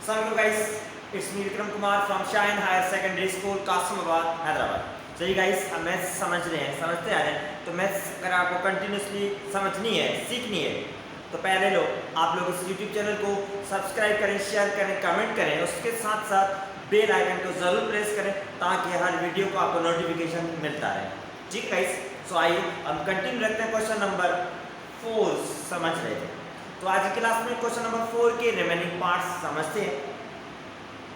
Assalamualaikum guys, it's me Vikram Kumar from Shine Higher Secondary School, Kasimabad, Hyderabad. चलिए guys, अब maths समझते आ रहे हैं तो मैथ्स अगर आपको कंटिन्यूसली समझनी है, सीखनी है तो पहले आप लोग इस YouTube चैनल को सब्सक्राइब करें, शेयर करें, कमेंट करें, उसके साथ साथ बेल आइकन को ज़रूर प्रेस करें ताकि हर वीडियो को आपको नोटिफिकेशन मिलता रहे। ठीक गाइस, सो आइए हम कंटिन्यू रखते हैं। क्वेश्चन नंबर 4 समझ रहे थे तो आज की क्लास में क्वेश्चन नंबर 4 के रिमेनिंग पार्ट्स समझते हैं।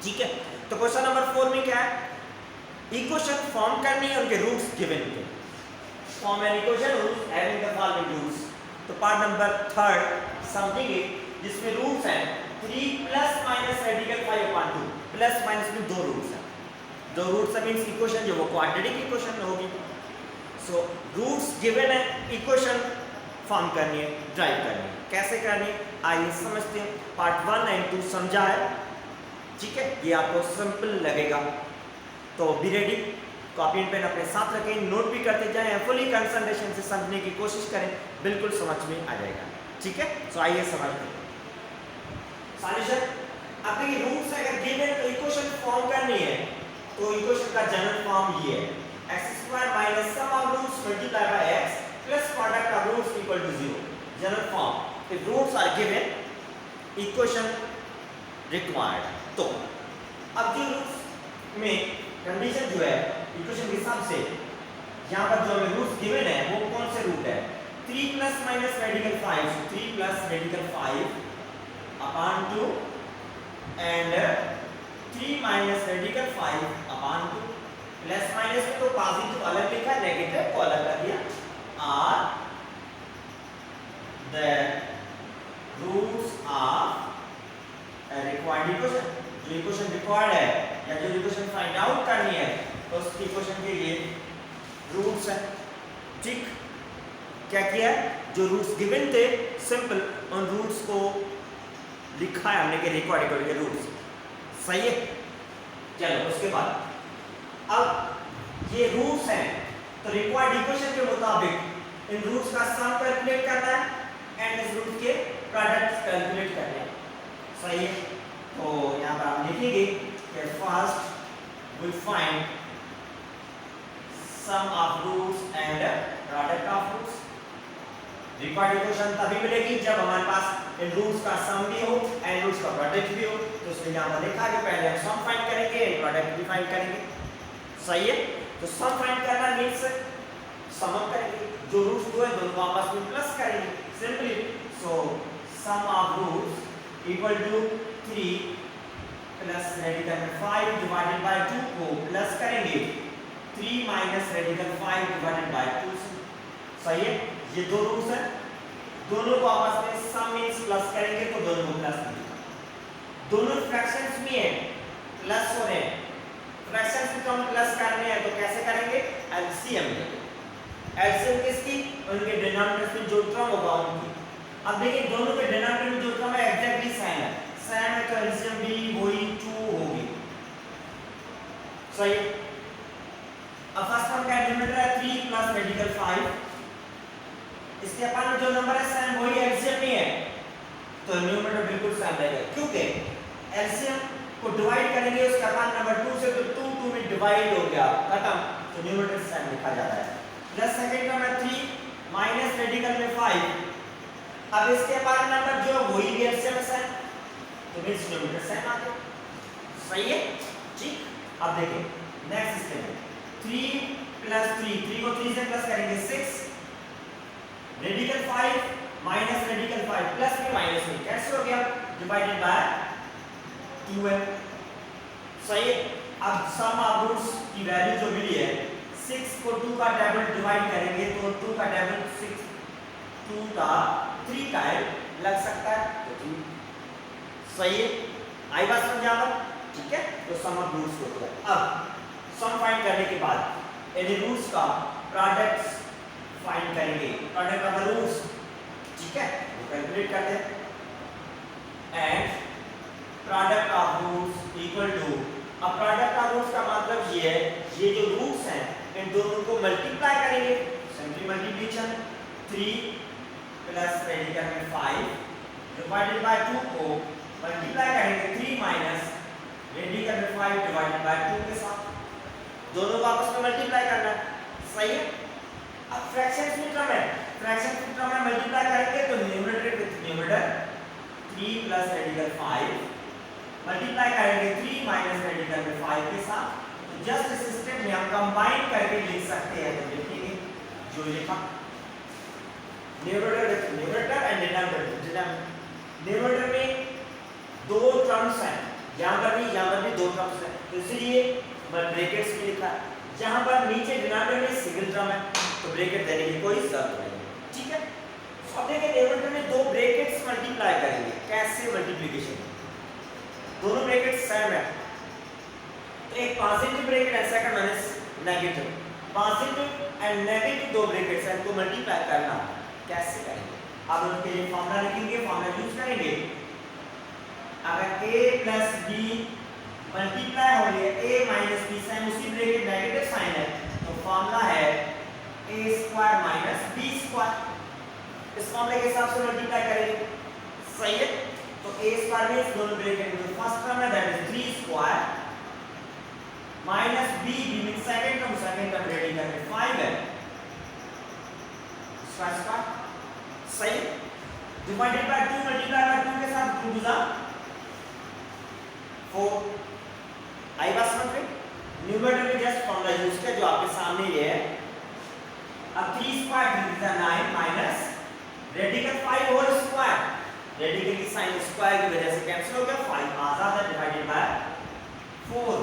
ठीक है, तो क्वेश्चन नंबर 4 में क्या है, इक्वेशन फॉर्म करनी है, उनके रूट्स गिवन थे। Form an equation roots having the following roots. तो पार्ट नंबर 3 समझेंगे जिसमें रूट्स हैं 3 plus minus radical 5/2। Plus minus में दो रूट्स हैं, दो रूट्स मींस इक्वेशन जो वो क्वाड्रेटिक इक्वेशन होगी। सो रूट्स गिवन है, इक्वेशन फॉर्म करनी है, ड्राइव करनी है। कैसे करनी है आइए समझते हैं। पार्ट 1 एंड 2 समझा है, ठीक है, ये आपको सिंपल लगेगा तो be ready. Copy and pen अपने साथ रखें, नोट भी करते जाएं, फुली कंसंट्रेशन से समझने की कोशिश करें, बिल्कुल समझ में आ जाएगा। ठीक है, सो आइए समझते हैं सॉल्यूशन। अब देखिए रूट्स अगर गिवन तो इक्वेशन फॉर्म करनी है तो इक्वेशन का जनरल फॉर्म ये है, x² minus sum of roots multiply by x plus product of roots equal to 0। General form if roots are given, equation required. तो अब जो रूट्स में कंडीशन जो है इक्वेशन के हिसाब से यहाँ पर जो हमें रूट्स गिवन है वो कौन से रूट है, 3 plus minus radical 5, 3 plus radical 5/2 and 3 minus radical 5/2। Plus minus में तो पॉजिटिव अलग लिखा है, नेगेटिव को अलग कर दिया। Are the roots of required equation. जो इक्वेशन रिक्वायर्ड है या जो इक्वेशन फाइंड आउट करनी है तो उस इक्वेशन के लिए रूट्स है। ठीक, क्या किया है, जो रूट्स गिवन थे सिंपल उन रूट्स को लिखा है हमने कि रिक्वायर्ड इक्वेशन के रूट्स। सही है, चलो उसके बाद अब ये रूट्स हैं तो रिक्वायर्ड इक्वेशन के मुताबिक इन रूट्स का सम कैलकुलेट करना है एंड इस रूट के प्रोडक्ट्स कैलकुलेट करने हैं। सही है, तो यहाँ पर हम लिखेंगे कि first we find sum of roots and product of roots. Required equation तभी मिलेगी जब हमारे पास इन रूट्स का सम भी हो एंड रूट्स का प्रोडक्ट भी हो। तो इसलिए यहाँ पर लिखा है कि पहले हम सम फाइंड करेंगे, प्रोडक्ट भी फाइंड करेंगे। सही है, तो सम फाइंड करना मींस सम करेंगे, जो रूट्स दो है दोनों को आपस में प्लस करेंगे simply. So sum of roots equal to 3 plus radical 5 divided by 2 को प्लस करेंगे 3 माइनस रेडिकल 5 डिवाइडेड बाय 2 से। सही है, ये दो रूट्स हैं, दोनों को आपस में सम मींस प्लस करेंगे तो दोनों को प्लस मिलेगा। दोनों फ्रैक्शंस में है, प्लस हो रहे हैं, फ्रैक्शंस में हम प्लस करने हैं तो कैसे करेंगे, एलसीएम लेंगे। एलसीएम किसकी, उनके डिनोमिनेटर में जो टर्म होगा उनकी। अब देखिए दोनों के डिनोमिनेटर में जो टर्म है एग्जैक्टली सेम है, सेम है तो एलसीएम भी वही 2 होगी। सही, अब फर्स्ट टर्म का डिनोमिनेटर है 3 प्लस रेडिकल 5, इसके अपन में जो नंबर है सेम वही एलसीएम नहीं है तो न्यूमरेटर बिल्कुल सेम रहेगा, क्योंकि एलसीएम को डिवाइड करेंगे उसका अपन नंबर 2 से तो 2 में डिवाइड हो गया, खत्म, तो न्यूमरेटर सेम लिखा जाता है। प्लस सेकंड टर्म है 3 माइनस रेडिकल में 5, अब इसके बाद नंबर जो वही भी एलसीएम है तो मींस न्यूमरेटर सेम आ गया। सही है, ठीक। अब देखिए नेक्स्ट स्टेप, 3 प्लस 3 को 3 से प्लस करेंगे 6, रेडिकल 5 माइनस रेडिकल 5 प्लस में माइनस में कैंसिल हो गया, डिवाइडेड बाय 2 है। सही है, अब सम ऑफ रूट्स की वैल्यू जो मिली है 6 को 2 का टेबल डिवाइड करेंगे तो 2 का टेबल 6, 2 का 3 टाइम लग सकता है तो 3। सही है, आई बात समझा आप, ठीक है। तो सम ऑफ रूट्स को होगा। अब सम फाइंड करने के बाद इन रूट्स का प्रोडक्ट्स फाइंड करेंगे, प्रोडक्ट ऑफ द रूट्स, ठीक है, वो कैलकुलेट करते हैं and product of roots equal to. अब प्रोडक्ट ऑफ रूट्स का मतलब ये है, ये जो रूट्स हैं इन दोनों को मल्टीप्लाई करेंगे, सिंपली मल्टीप्लिकेशन 3 प्लस रेडिकल में 5 डिवाइडेड बाय 2 को मल्टीप्लाई करेंगे 3 माइनस रेडिकल में 5 डिवाइडेड बाय 2 के साथ, दोनों को आपस में मल्टीप्लाई करना है, सही है। अब फ्रैक्शन टर्म है, फ्रैक्शन टर्म में मल्टीप्लाई करेंगे तो numerator with numerator 3 plus radical 5 multiply करेंगे 3 माइनस रेडिकल में 5 के साथ, तो जस्ट इस स्टेप में हम कंबाइन करके लिख सकते हैं। तो लिखेंगे जो लिखा numerator with numerator and denominator, numerator में दो टर्म्स हैं, यहाँ पर भी दो टर्म्स हैं, तो इसलिए मैं ब्रैकेट्स में लिखा है। जहाँ पर नीचे डिनोमिनेटर में सिंगल टर्म है तो ब्रैकेट देने की कोई जरूरत नहीं है, ठीक है। अब देखिए न्यूमरेटर में दो ब्रैकेट्स मल्टीप्लाई करेंगे, कैसे मल्टीप्लिकेशन, दोनों ब्रैकेट सेम है, तो एक पॉजिटिव ब्रैकेट है, second one is negative, positive and negative दो ब्रैकेट्स हैं, तो मल्टीप्लाई करना कैसे करेंगे। अब उनके लिए फॉर्मूला लिखेंगे, फॉर्मूला यूज करेंगे। अगर a प्लस b मल्टीप्लाई हो गया a माइनस b साइन उसी ब्रैकेट नेगेटिव साइन है, तो फॉर्मूला है a square minus b square, इस फॉर्मूले के हिसाब से मल्टीप्लाई करेंगे, सही है। तो a स्क्वायर में इस दोनों ब्रैकेट में जो फर्स्ट टर्म है that is 3 square minus b means second term radical में 5 है स्क्वायर, सही। डिवाइडेड बाय 2 मल्टीप्लाई बाय 2 के साथ 2 गुना 4, आई बात समझ में। न्यूमरेटर में जस्ट फॉर्मूला यूज किया जो आपके सामने ये है। अब 3 square 3 is 9 minus radical 5 whole square, radical की साइन स्क्वायर की वजह से कैंसिल हो गया, 5 आजाद है डिवाइडेड बाय 4,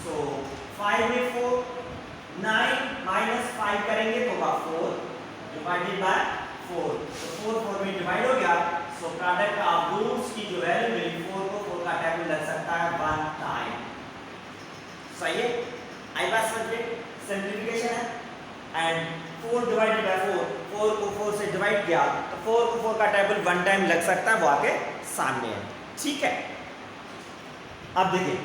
सो 5 में 4 9 माइनस 5 करेंगे तो होगा 4 डिवाइडेड बाय 4, तो 4 4 में डिवाइड हो गया, सो प्रोडक्ट ऑफ रूट्स की जो वैल्यू मिली 4 को 4 का टेबल लग सकता है 1 टाइम, सही है। आई बात समझिए, सिंपलीफिकेशन है एंड 4 डिवाइडेड बाय 4 को 4 से डिवाइड किया तो 4 को 4 का टेबल 1 टाइम लग सकता है, वो आपके सामने है, ठीक है। अब देखिए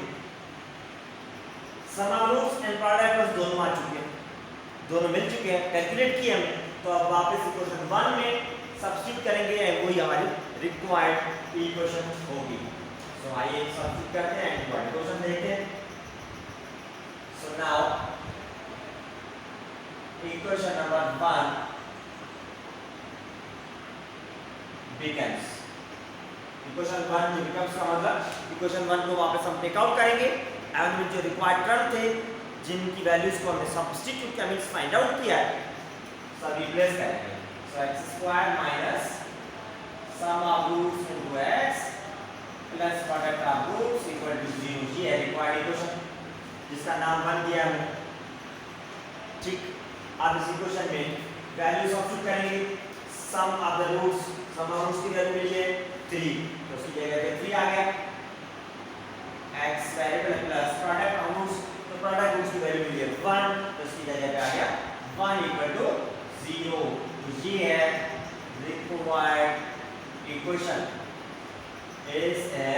सम ऑफ रूट्स एंड प्रोडक्ट दोनों आ चुके हैं, दोनों मिल चुके हैं, कैलकुलेट किए हमने, तो अब वापस इक्वेशन 1 में सब्स्टिट्यूट करेंगे, वही हमारी रिक्वायर्ड इक्वेशन होगी। सो आइए सब्स्टिट्यूट करते हैं, रिक्वायर्ड इक्वेशन देखते हैं। So now equation number 1 becomes, equation 1 जो becomes का मतलब इक्वेशन 1 को वापस हम टेक आउट करेंगे एंड में जो रिक्वायर्ड टर्म थे जिनकी वैल्यूज को हमने सब्स्टिट्यूट किया मींस फाइंड आउट किया है, सब रिप्लेस करेंगे। So x square minus sum of roots into x plus product of roots equal to 0, ये है रिक्वायर्ड इक्वेशन जिसका नाम 1 दिया हमने, ठीक। अब इस इक्वेशन में वैल्यू सब्स्टिट्यूट करेंगे, sum of the roots, sum of roots की वैल्यू मिली है 3, तो उसकी जगह पे 3 आ गया, x variable plus product of roots, तो प्रोडक्ट रूट्स की वैल्यू मिली है 1, तो उसकी जगह पे आ गया 1 इक्वल टू 0, तो ये है required equation, is a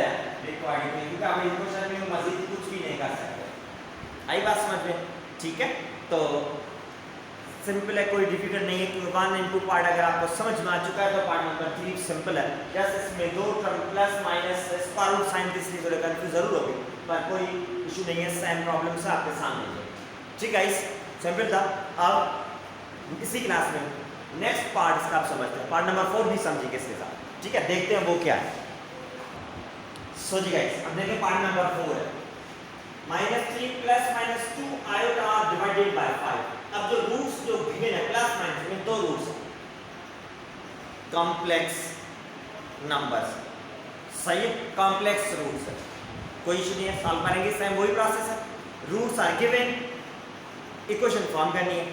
required equation, क्योंकि आप इक्वेशन में मजीद कुछ भी नहीं कर सकते, आई बात समझ में, ठीक है। तो सिंपल है, कोई डिफिकल्ट नहीं है, क्योंकि 1 इनटू पार्ट अगर आपको समझ में आ चुका है तो पार्ट नंबर 3 सिंपल है। जस्ट इसमें दो term plus minus square root sign के इसलिए थोड़ा कंफ्यूज जरूर होगी, पर कोई इशू नहीं है, सेम प्रॉब्लम से आपके सामने है, ठीक है। इस सिंपल था। अब इसी क्लास में नेक्स्ट पार्ट इसका आप समझते हैं, पार्ट नंबर 4 भी समझेंगे इसके साथ, ठीक है। देखते हैं वो क्या है। सो जी गाइस, अब देखिए पार्ट नंबर 4 है -3 प्लस -2 आयोटा डिवाइडेड बाय 5। अब जो रूट्स जो गिवन है प्लस माइनस में दो रूट्स हैं, कॉम्प्लेक्स नंबर्स, सही है, कॉम्प्लेक्स रूट्स है, कोई इशू नहीं है, सॉल्व करेंगे, सेम वही प्रोसेस है। Roots are given, equation form करनी है,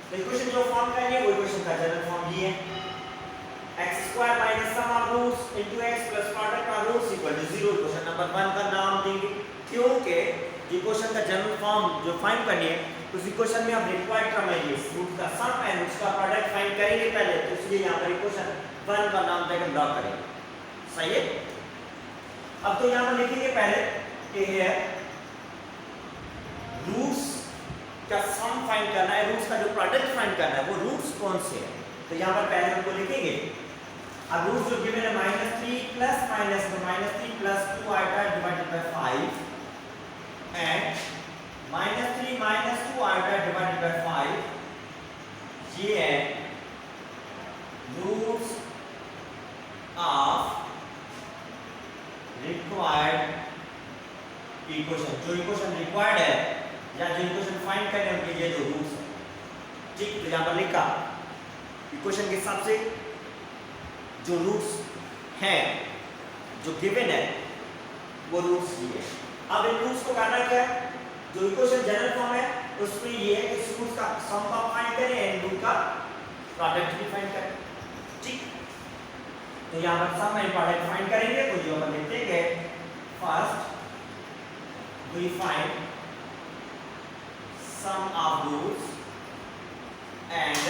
तो इक्वेशन जो फॉर्म करनी है वो इक्वेशन का जनरल फॉर्म ये है, x square minus sum of roots into x plus product of roots equal to 0। Equation number 1 का नाम देंगे, क्योंकि इक्वेशन का जनरल फॉर्म जो फाइंड करनी है उस इक्वेशन में अब रिक्वायर्ड टर्म है ये रूट का सम एंड उसका प्रोडक्ट फाइंड करेंगे पहले, तो इसलिए यहाँ पर इक्वेशन 1 का नाम देकर लॉक करेंगे, सही है। अब तो यहाँ पर लिखेंगे पहले कि है रूट्स का सम फाइंड करना है, रूट्स का जो प्रोडक्ट फाइंड करना है वो रूट्स कौन से हैं, तो यहाँ पर पहले हमको लिखेंगे अब रूट जो गिवन है -3 प्लस माइनस तो -3 plus 2 iota divided by 5 and -3 minus 2 iota divided by 5 ये है रूट्स ऑफ रिक्वायर्ड इक्वेशन। जो इक्वेशन रिक्वायर्ड है या जो इक्वेशन फाइंड करने हैं उनके ये जो रूट्स है। ठीक, तो यहां पर लिखा इक्वेशन के हिसाब से जो रूट्स हैं जो गिवन है वो रूट्स ये है। अब इन रूट्स को करना क्या है, जो इक्वेशन जनरल फॉर्म है उसमें ये है कि इस रूट्स का सम का फाइंड करें एंड रूट का प्रोडक्ट भी फाइंड करें। ठीक, तो यहां पर सम एंड प्रोडक्ट फाइंड करेंगे तो जो अपन लिखते हैं first we find sum of roots and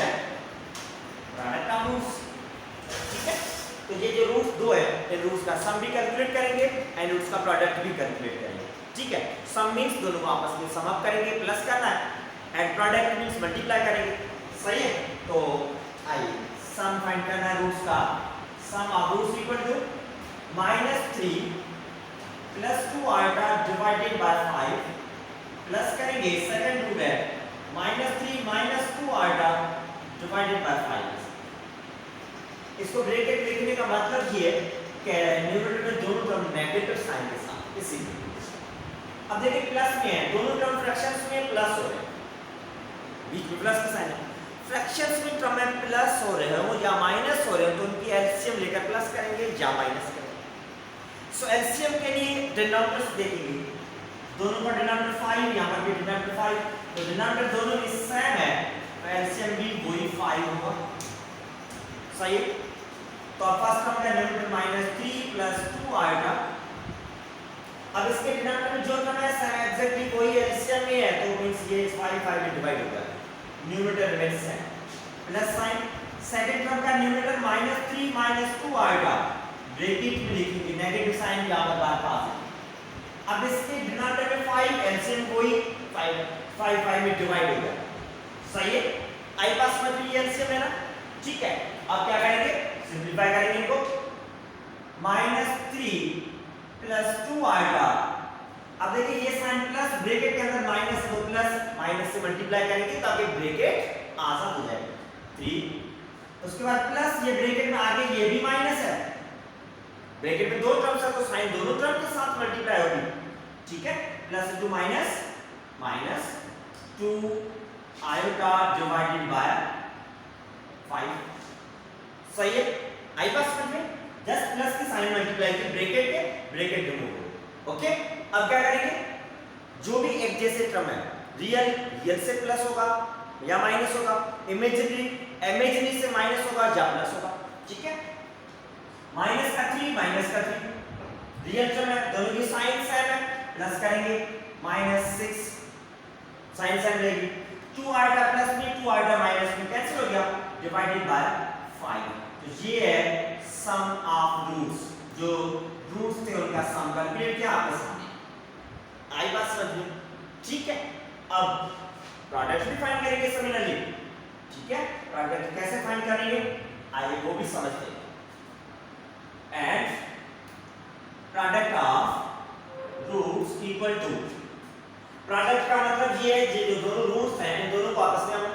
product of roots। ठीक है, तो ये जो रूट्स दो है इन रूट्स का सम भी कैलकुलेट करेंगे एंड रूट्स का प्रोडक्ट भी कैलकुलेट करेंगे। ठीक है, सम मींस दोनों को आपस में सम अप करेंगे, प्लस करना है एंड प्रोडक्ट मींस मल्टीप्लाई करेंगे। सही है, तो आइए सम फाइंड करना है रूट्स का। Sum of roots equal to -3 plus 2 iota divided by 5 plus करेंगे सेकंड रूट है -3 माइनस 2 आइटा डिवाइडेड बाय 5। इसको ब्रैकेट लिखने का मतलब ये है कि न्यूमरेटर में दोनों टर्म नेगेटिव साइन के साथ इसीलिए। अब देखिए प्लस में है, दोनों टर्म फ्रैक्शंस में प्लस हो रहे हैं, बीच में प्लस का साइन है। फ्रैक्शंस में टर्म में प्लस हो रहे हो या माइनस हो रहे हो तो उनकी एलसीएम लेकर प्लस करेंगे या माइनस करेंगे। सो एलसीएम के लिए डिनोमिनेटर्स देखेंगे, दोनों का डिनोमिनेटर 5, यहां पर भी डिनोमिनेटर 5, तो डिनोमिनेटर दोनों में सेम है तो एलसीएम भी वही 5 होगा। सही, तो फर्स्ट टर्म का डिनोमिनेटर -3 प्लस 2 आएगा। अब इसके डिनोमिनेटर में जो टर्म है सेम एग्जैक्टली वही एलसीएम में है तो मींस ये 5 में डिवाइड होगा, numerator remains same, plus sign second term का न्यूमरेटर -3 माइनस 2 आएगा, ब्रैकेट में लिखेंगे नेगेटिव साइन यहां पर बार पास है। अब इसके डिनोमिनेटर में 5 एलसीएम कोई 5 में डिवाइड हो गया। सही है, आई पास में भी एलसीएम है ना। ठीक है, अब क्या करेंगे, सिंपलीफाई करेंगे इनको, -3 प्लस 2 आएगा। अब देखिए ये साइन प्लस ब्रैकेट के अंदर माइनस है तो प्लस, माइनस से मल्टीप्लाई करेंगे ताकि ब्रैकेट आसान हो जाए 3। उसके बाद प्लस ये ब्रैकेट में आगे ये भी माइनस है, ब्रैकेट में दो टर्म्स है तो साइन दोनों टर्म के साथ मल्टीप्लाई होगी। ठीक है, plus into minus, -2 iota divided by 5। सही है, आई पास में जस्ट प्लस के साइन मल्टीप्लाई की ब्रैकेट रिमूव हो। ओके, अब क्या करेंगे, जो भी एक जैसे टर्म है रियल से प्लस होगा या माइनस होगा, इमेजिनरी से माइनस होगा या प्लस होगा। ठीक है, माइनस का 3 रियल टर्म है, दोनों की साइन सेम है, प्लस करेंगे -6 साइन सेम रहेगी, 2 आएगा प्लस में 2 आएगा माइनस में कैंसिल हो गया, डिवाइडेड बाय 5। तो ये है सम ऑफ रूट्स, जो रूट्स थे उनका सम कैलकुलेट किया आपके सामने। आई बात समझ में। ठीक है, अब प्रोडक्ट भी फाइंड करेंगे सिमिलरली। ठीक है, प्रोडक्ट कैसे फाइंड करेंगे आइए वो भी समझते हैं। And product of roots equal to, product का मतलब ये है जो दोनों रूट्स हैं इन दोनों को आपस में हम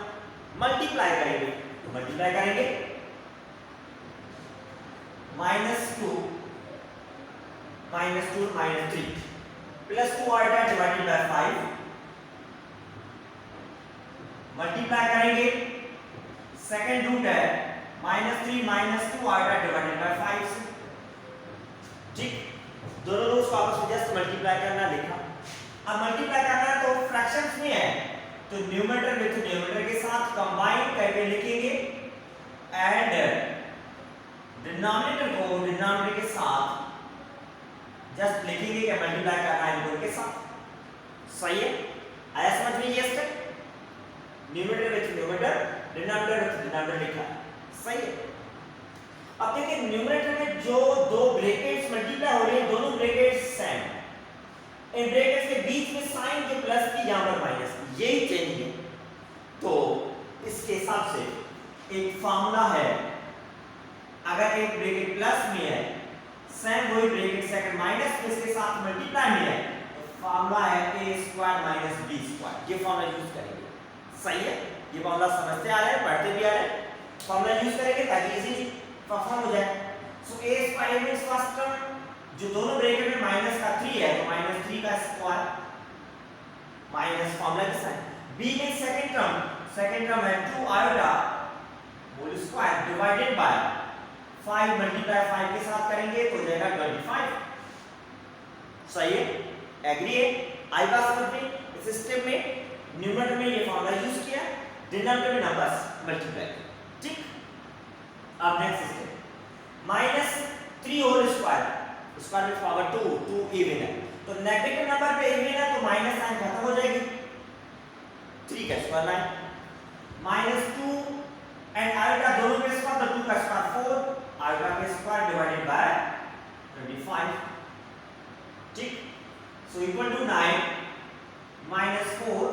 मल्टीप्लाई करेंगे, तो मल्टीप्लाई करेंगे -2 -3 प्लस 2 आएगा डिवाइडेड बाय 5, मल्टीप्लाई करेंगे सेकंड रूट है -3 माइनस 2 आएगा डिवाइडेड बाय 5 से। ठीक, दोनों रूट्स को आपस में जस्ट मल्टीप्लाई करना लिखा। अब मल्टीप्लाई करना है तो फ्रैक्शंस में है तो न्यूमरेटर विद न्यूमरेटर के साथ कंबाइन करके लिखेंगे एंड डिनोमिनेटर को डिनोमिनेटर के साथ जस्ट लिखेंगे कि मल्टीप्लाई करना है इनके साथ। सही है, आया समझ में ये step, numerator with numerator, denominator with denominator लिखा। सही है, अब देखिए न्यूमरेटर में जो दो ब्रैकेट्स मल्टीप्लाई हो रही है दोनों ब्रैकेट्स सेम, इन ब्रैकेट्स के बीच में साइन जो प्लस की यहां पर माइनस की, यही चेंज है। तो इसके हिसाब से एक फार्मूला है अगर एक ब्रैकेट प्लस में है, सेम वही ब्रैकेट सेकंड माइनस में इसके साथ मल्टीप्लाई में है, तो फार्मूला है a square minus b square, ये फार्मूला यूज करेंगे। सही है, ये फार्मूला समझते आ रहे हैं, पढ़ते भी आ रहे हैं, फार्मूला यूज करेंगे ताकि इजीली परफॉर्म हो जाए। सो a square means first term जो दोनों ब्रैकेट में माइनस का 3 है, तो माइनस 3 का स्क्वायर माइनस फार्मूला के साथ, b मींस सेकंड टर्म है 2 iota whole square divided by 5 multiply 5 के साथ करेंगे तो हो जाएगा 25। सही है, एग्री है? आई बात समझ में? इस स्टेप में न्यूमरेटर में ये फार्मूला यूज किया, डिनोमिनेटर में नंबर्स मल्टीप्लाई, ठीक। अब next step -3 whole square, square में पावर 2 इवन है, तो नेगेटिव नंबर पे इवन है तो माइनस साइन खत्म हो जाएगी, 3 का स्क्वायर लाइन -2 एंड आयोटा दोनों के स्क्वायर, तो 2 का स्क्वायर 4 आयोटा के स्क्वायर डिवाइडेड बाय 25, ठीक। सो इक्वल टू 9 -4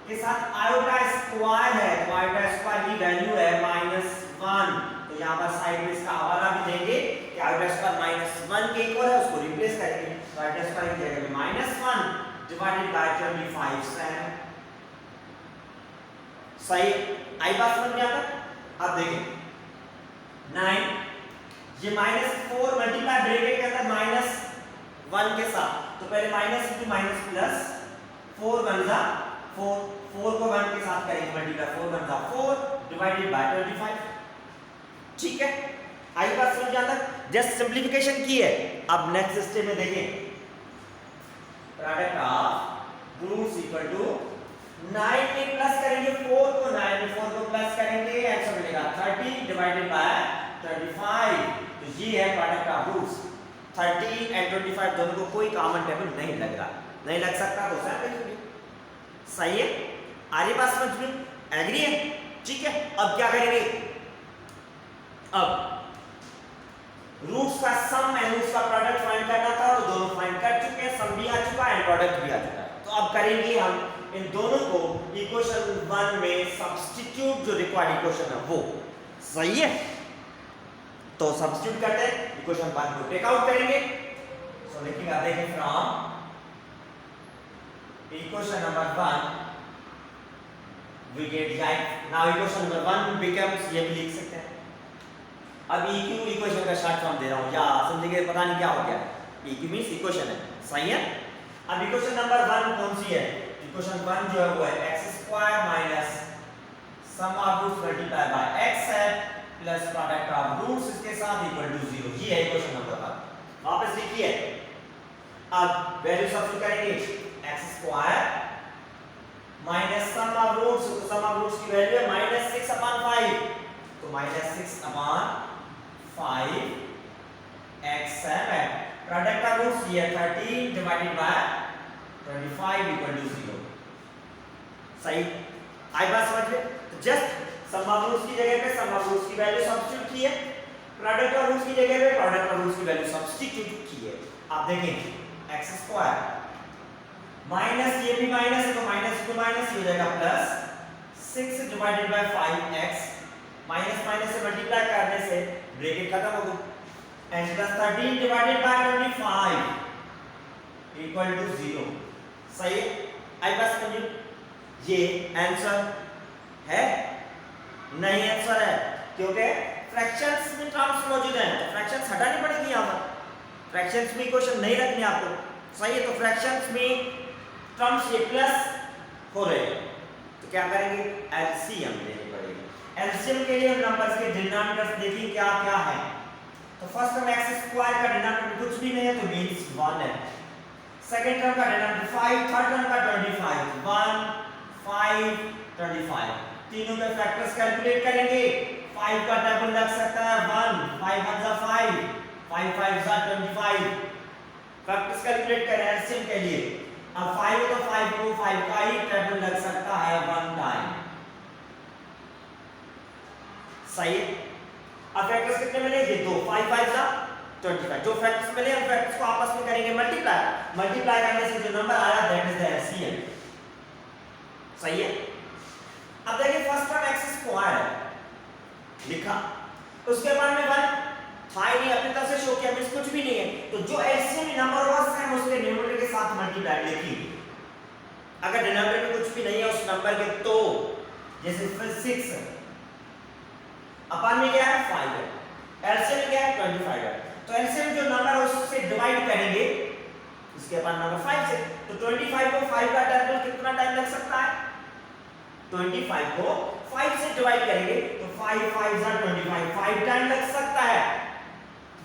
के साथ आयोटा स्क्वायर है, तो आयोटा स्क्वायर की वैल्यू है -1, तो यहां पर साइड में इसका हवाला भी देंगे कि आयोटा स्क्वायर -1 के इक्वल है, उसको रिप्लेस करेंगे, तो आयोटा स्क्वायर की जगह में -1 डिवाइडेड बाय 25 सेम। सही, आई बात समझ में आता? अब देखिए 9 ये -4 मल्टीप्लाई ब्रैकेट के अंदर -1 के साथ, तो पहले -2 माइनस प्लस 4 1 जा 4 को 1 के साथ करेंगे मल्टीप्लाई, 4 1 जा 4 डिवाइडेड बाय 25, ठीक है। आई बात समझ आता? जस्ट सिंपलीफिकेशन की है। अब नेक्स्ट स्टेप में देखें, product of roots equal to 9 में प्लस करेंगे 4 को, 9 में 4 को प्लस करेंगे, आंसर मिलेगा 30 डिवाइडेड बाय 25, तो ये है प्रोडक्ट ऑफ रूट्स। 30 एंड 25 दोनों को कोई कॉमन टेबल नहीं लग रहा, नहीं लग सकता तो सही। सही है, आगे बात समझ में? एग्री है? ठीक है। अब क्या करेंगे, अब रूट्स का सम एंड रूट्स का प्रोडक्ट फाइंड करना था, तो दोनों फाइंड कर चुके हैं, सम भी आ चुका है एंड प्रोडक्ट भी आ चुका है। तो अब करेंगे हम इन दोनों को इक्वेशन 1 में सब्स्टिट्यूट, जो रिक्वायर्ड इक्वेशन है वो। सही है, तो सब्स्टिट्यूट करते हैं, इक्वेशन 1 को टेक आउट करेंगे। सो लिखेंगे, आप देखें from equation number 1 we get like now equation number 1 becomes, ये भी लिख सकते हैं। अब EQ इक्वेशन का शॉर्ट फॉर्म दे रहा हूं, या समझिए पता नहीं क्या हो गया, EQ मींस इक्वेशन है। सही है, अब इक्वेशन नंबर 1 कौन सी है? इक्वेशन 1 जो है वो है x square minus sum of roots multiply by x है प्लस प्रोडक्ट ऑफ रूट्स इसके साथ इक्वल टू 0। ये है इक्वेशन नंबर 1। वापस लिखिए, अब वैल्यू सब्स्टिट्यूट करेंगे, x square minus sum of roots, तो सम ऑफ रूट्स की वैल्यू है -6/5, तो -6/5 x है, प्रोडक्ट ऑफ रूट्स ये 13 डिवाइडेड बाय 25 इक्वल टू 0। सही, आई बात समझ में? तो जस्ट सम ऑफ रूट्स की जगह पे सम ऑफ रूट्स की वैल्यू सब्स्टिट्यूट की है, प्रोडक्ट ऑफ रूट्स की जगह पे प्रोडक्ट ऑफ रूट्स की वैल्यू सब्स्टिट्यूट की है। आप देखें x स्क्वायर माइनस, ये भी माइनस है तो माइनस टू माइनस हो जाएगा plus 6 divided by 5x, minus minus से मल्टीप्लाई करने से ब्रैकेट खत्म हो गया, and plus 13 divided by 25 equal to 0। सही है, आई बात समझिए? ये आंसर है? नहीं आंसर है, क्योंकि फ्रैक्शंस में टर्म्स मौजूद हैं, तो फ्रैक्शंस हटानी पड़ेगी यहां पर, फ्रैक्शंस में क्वेश्चन नहीं रखने आपको। सही है, तो फ्रैक्शंस में टर्म्स ये प्लस हो रहे हैं, तो क्या करेंगे, एलसीएम लेनी पड़ेगी। एलसीएम के लिए हम नंबर्स के डिनोमिनेटर्स देखिए क्या क्या है। तो फर्स्ट टर्म x स्क्वायर का डिनोमिनेटर कुछ भी नहीं है तो मींस 1 है, सेकंड टर्म का डिनोमिनेटर 5, थर्ड टर्म का 25, 1 5 25, तीनों के फैक्टर्स कैलकुलेट करेंगे। 5 का टेबल लग सकता है 1, 5 1 जा 5, 5 5 जा 25, फैक्टर्स कैलकुलेट करें एलसीएम के लिए। अब 5 तो 5 को 5 का ही टेबल लग सकता है 1 टाइम। सही है, अब फैक्टर्स कितने मिले? ये 2, 5 5 जा 25, जो फैक्टर्स मिले हम फैक्टर्स को आपस में करेंगे मल्टीप्लाई, मल्टीप्लाई करने से जो नंबर आया दैट इज द एलसीएम। सही है, अब देखिए फर्स्ट टर्म x स्क्वायर है लिखा, उसके बाद में 1 था ही नहीं, अपनी तरफ से शो किया, मींस कुछ भी नहीं है। तो जो एलसीएम नंबर होगा सेम उसके न्यूमरेटर के साथ मल्टीप्लाई लिखिए। अगर डिनोमिनेटर में कुछ भी नहीं है उस नंबर के, तो जैसे 6 अपन में क्या है 5 है, एलसीएम क्या है 25 है, तो एलसीएम जो नंबर है उससे डिवाइड करेंगे इसके बाद नंबर 5 से, तो 25 को 5 का टर्म कितना टाइम लग सकता है, 25 को 5 से डिवाइड करेंगे तो 5 5 जा 25, 5 टाइम लग सकता है,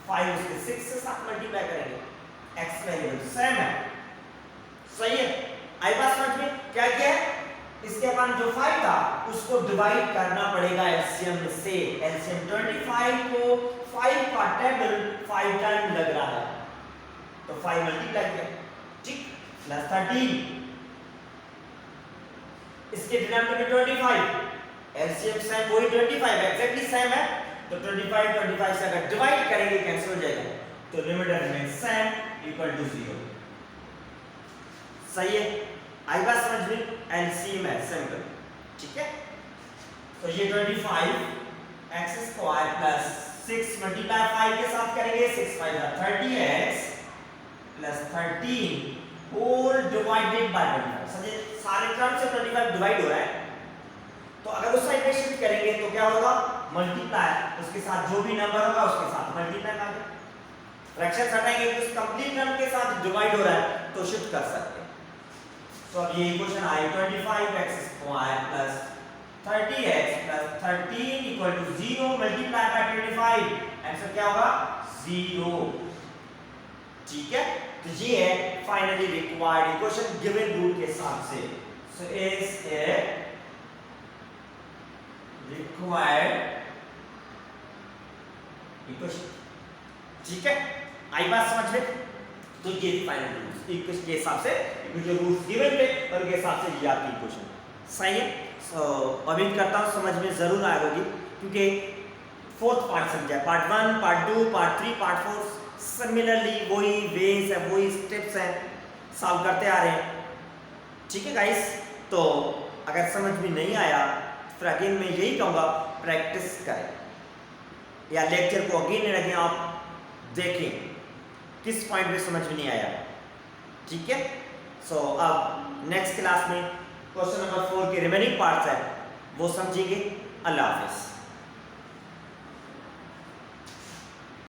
5 उसके 6 से साथ मल्टीप्लाई करेंगे, x वैल्यू सेम है, सही है। आई बात समझ में? क्या किया है, इसके बाद जो 5 था उसको डिवाइड करना पड़ेगा एलसीएम से, एलसीएम 25 को 5 का टेबल 5 टाइम लग रहा है, तो 5 मल्टीप्लाई किया, ठीक, प्लस 13, इसके डिनोमिनेटर में 25, एलसीएम सेम वही 25 एग्जैक्टली सेम है, तो 25 से अगर डिवाइड करेंगे कैंसिल हो जाएगा, तो लिमिटर में सेम इक्वल टू 0, सही है। आई बात समझ में? एलसीएम है सिंपल, ठीक है। तो ये 25 x स्क्वायर प्लस 6 मल्टीप्लाई 5 के साथ करेंगे, 6 5 30x plus 13 whole divided by 25, समझे सारे टर्म से 25 डिवाइड हो रहा है, तो अगर उस साइड पे शिफ्ट करेंगे तो क्या होगा, मल्टीप्लाई उसके साथ जो भी नंबर होगा उसके साथ मल्टीप्लाई कर देंगे, फ्रैक्शन हटाएंगे तो उस कंप्लीट नंबर के साथ डिवाइड हो रहा है तो शिफ्ट कर सकते हैं। तो अब ये इक्वेशन आई 25x square plus 30x plus 13 equal to 0 multiply by 25, answer क्या होगा 0, ठीक है। तो ये है finally required equation given root के हिसाब से, so is a required equation, ठीक है। आई बात समझ में? तो ये फाइनल रूल्स इक्वेशन के हिसाब से, जो रूल्स गिवन थे और के हिसाब से ये आपकी इक्वेशन सही है। सो उम्मीद करता हूँ समझ में जरूर आए होगी, क्योंकि फोर्थ पार्ट समझा, part 1 part 2 part 3 part 4 similarly वही वेज है, वही स्टेप्स हैं, सॉल्व करते आ रहे हैं, ठीक है गाइस। तो अगर समझ में नहीं आया फिर अगेन मैं यही कहूँगा प्रैक्टिस करें, या लेक्चर को अगेन एंड अगेन आप देखें किस पॉइंट पे समझ में नहीं आया, ठीक है। सो अब नेक्स्ट क्लास में क्वेश्चन नंबर 4 के रिमेनिंग पार्ट्स है वो समझेंगे। अल्लाह हाफिज़।